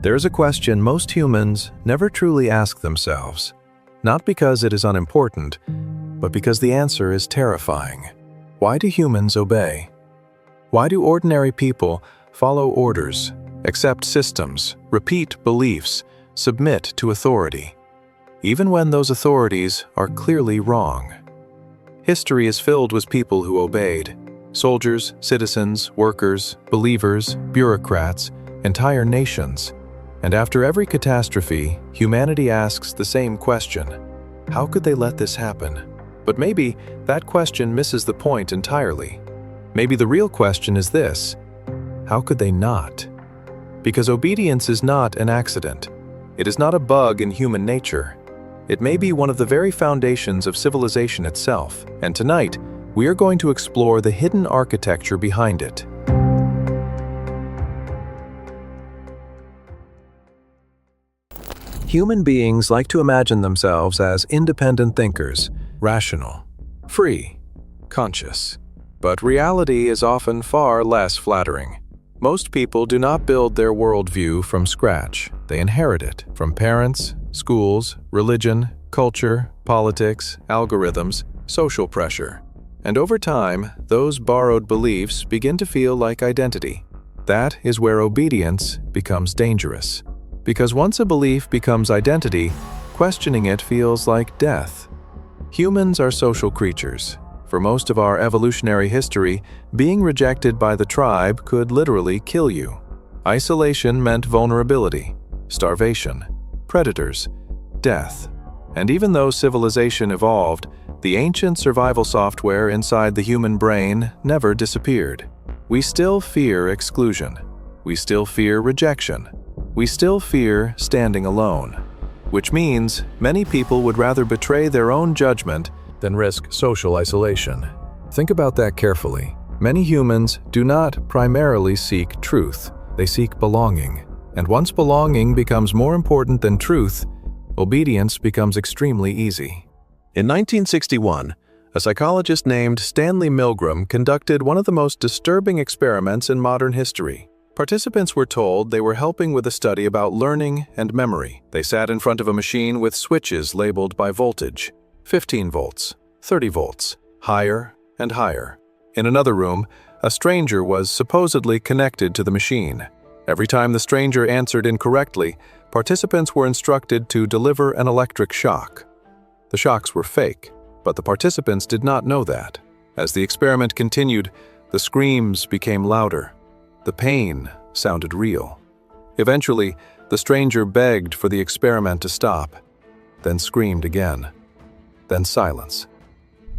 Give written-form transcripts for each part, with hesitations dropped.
There's a question most humans never truly ask themselves, not because it is unimportant, but because the answer is terrifying. Why do humans obey? Why do ordinary people follow orders, accept systems, repeat beliefs, submit to authority, even when those authorities are clearly wrong? History is filled with people who obeyed: soldiers, citizens, workers, believers, bureaucrats, entire nations. And after every catastrophe, humanity asks the same question: how could they let this happen? But maybe that question misses the point entirely. Maybe the real question is this: how could they not? Because obedience is not an accident. It is not a bug in human nature. It may be one of the very foundations of civilization itself, and tonight, we are going to explore the hidden architecture behind it. Human beings like to imagine themselves as independent thinkers, rational, free, conscious. But reality is often far less flattering. Most people do not build their worldview from scratch. They inherit it from parents, schools, religion, culture, politics, algorithms, social pressure. And over time, those borrowed beliefs begin to feel like identity. That is where obedience becomes dangerous. Because once a belief becomes identity, questioning it feels like death. Humans are social creatures. For most of our evolutionary history, being rejected by the tribe could literally kill you. Isolation meant vulnerability, starvation, predators, death. And even though civilization evolved, the ancient survival software inside the human brain never disappeared. We still fear exclusion. We still fear rejection. We still fear standing alone, which means many people would rather betray their own judgment than risk social isolation. Think about that carefully. Many humans do not primarily seek truth. They seek belonging. And once belonging becomes more important than truth, obedience becomes extremely easy. In 1961, a psychologist named Stanley Milgram conducted one of the most disturbing experiments in modern history. Participants were told they were helping with a study about learning and memory. They sat in front of a machine with switches labeled by voltage: 15 volts, 30 volts, higher and higher. In another room, a stranger was supposedly connected to the machine. Every time the stranger answered incorrectly, participants were instructed to deliver an electric shock. The shocks were fake, but the participants did not know that. As the experiment continued, the screams became louder. The pain sounded real. Eventually, the stranger begged for the experiment to stop, then screamed again. Then silence.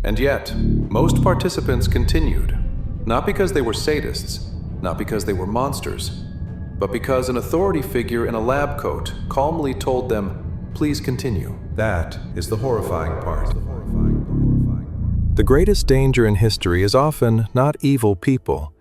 And yet, most participants continued, not because they were sadists, not because they were monsters, but because an authority figure in a lab coat calmly told them, "Please continue." That is the horrifying part. The greatest danger in history is often not evil people.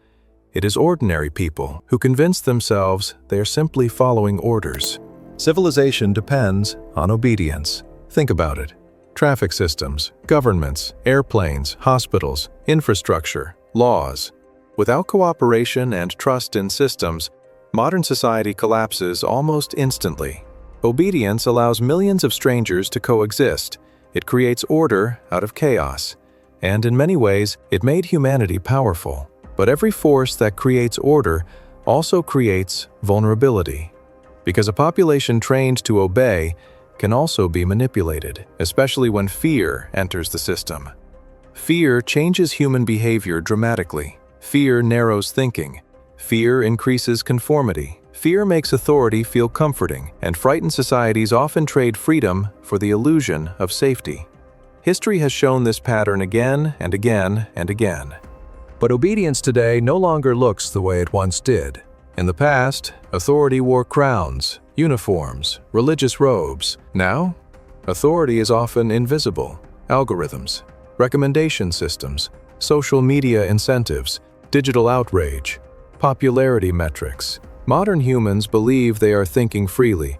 It is ordinary people who convince themselves they are simply following orders. Civilization depends on obedience. Think about it. Traffic systems, governments, airplanes, hospitals, infrastructure, laws. Without cooperation and trust in systems, modern society collapses almost instantly. Obedience allows millions of strangers to coexist. It creates order out of chaos. And in many ways, it made humanity powerful. But every force that creates order also creates vulnerability. Because a population trained to obey can also be manipulated, especially when fear enters the system. Fear changes human behavior dramatically. Fear narrows thinking. Fear increases conformity. Fear makes authority feel comforting, and frightened societies often trade freedom for the illusion of safety. History has shown this pattern again and again and again. But obedience today no longer looks the way it once did. In the past, authority wore crowns, uniforms, religious robes. Now, authority is often invisible. Algorithms, recommendation systems, social media incentives, digital outrage, popularity metrics. Modern humans believe they are thinking freely,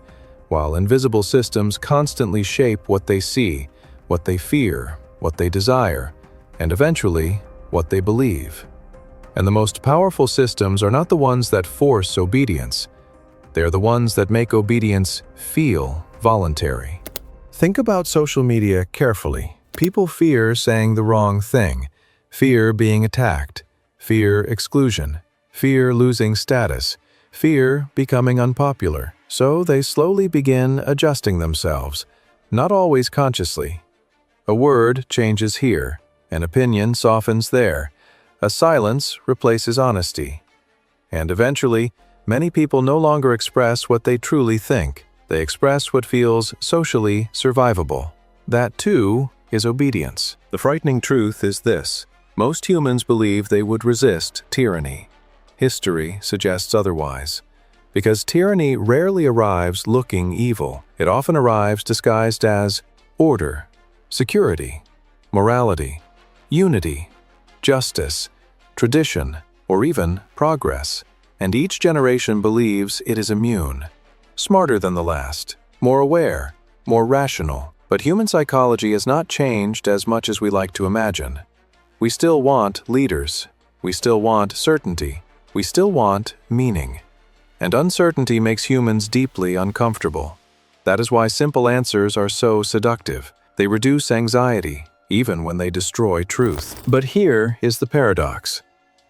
while invisible systems constantly shape what they see, what they fear, what they desire, and eventually, what they believe. And the most powerful systems are not the ones that force obedience. They are the ones that make obedience feel voluntary. Think about social media carefully. People fear saying the wrong thing, fear being attacked, fear exclusion, fear losing status, fear becoming unpopular. So they slowly begin adjusting themselves, not always consciously. A word changes here, an opinion softens there, a silence replaces honesty. And eventually, many people no longer express what they truly think. They express what feels socially survivable. That, too, is obedience. The frightening truth is this: most humans believe they would resist tyranny. History suggests otherwise. Because tyranny rarely arrives looking evil. It often arrives disguised as order, security, morality, unity, justice, tradition, or even progress. And each generation believes it is immune, smarter than the last, more aware, more rational. But human psychology has not changed as much as we like to imagine. We still want leaders. We still want certainty. We still want meaning. And uncertainty makes humans deeply uncomfortable. That is why simple answers are so seductive. They reduce anxiety, even when they destroy truth. But here is the paradox.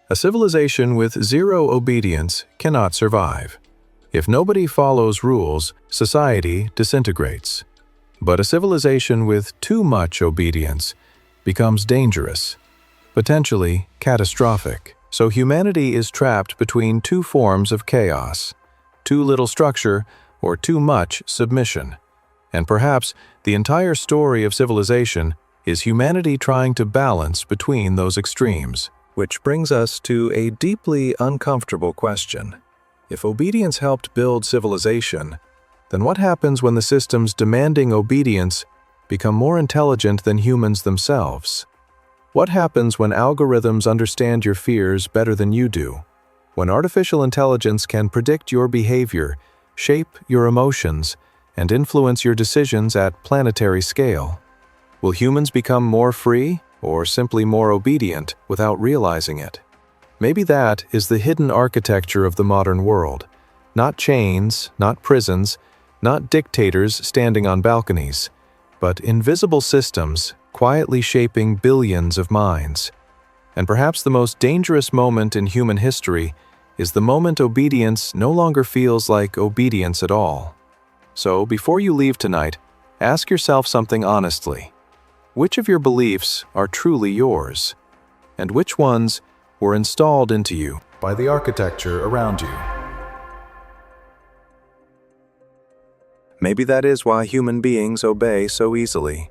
A civilization with zero obedience cannot survive. If nobody follows rules, society disintegrates. But a civilization with too much obedience becomes dangerous, potentially catastrophic. So humanity is trapped between two forms of chaos: too little structure or too much submission. And perhaps the entire story of civilization is humanity trying to balance between those extremes. Which brings us to a deeply uncomfortable question. If obedience helped build civilization, then what happens when the systems demanding obedience become more intelligent than humans themselves? What happens when algorithms understand your fears better than you do? When artificial intelligence can predict your behavior, shape your emotions, and influence your decisions at planetary scale? Will humans become more free or simply more obedient without realizing it? Maybe that is the hidden architecture of the modern world. Not chains, not prisons, not dictators standing on balconies, but invisible systems quietly shaping billions of minds. And perhaps the most dangerous moment in human history is the moment obedience no longer feels like obedience at all. So, before you leave tonight, ask yourself something honestly. Which of your beliefs are truly yours? And which ones were installed into you by the architecture around you? Maybe that is why human beings obey so easily.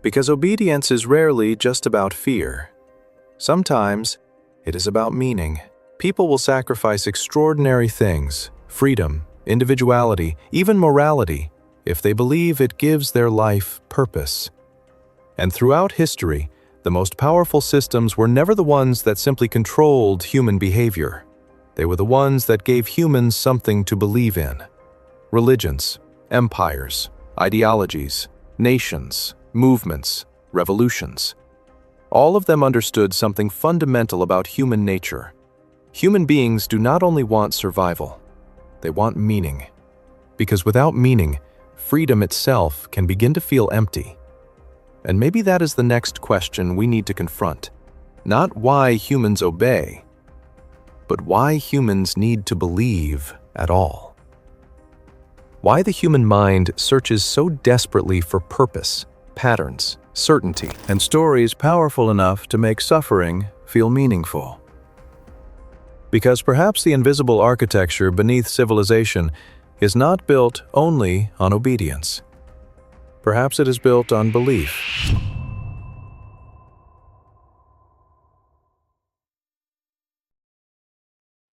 Because obedience is rarely just about fear. Sometimes it is about meaning. People will sacrifice extraordinary things, freedom, individuality, even morality, if they believe it gives their life purpose. And throughout history, the most powerful systems were never the ones that simply controlled human behavior. They were the ones that gave humans something to believe in. Religions, empires, ideologies, nations, movements, revolutions. All of them understood something fundamental about human nature. Human beings do not only want survival, they want meaning. Because without meaning, freedom itself can begin to feel empty. And maybe that is the next question we need to confront. Not why humans obey, but why humans need to believe at all. Why the human mind searches so desperately for purpose, patterns, certainty, and stories powerful enough to make suffering feel meaningful. Because perhaps the invisible architecture beneath civilization is not built only on obedience. Perhaps it is built on belief.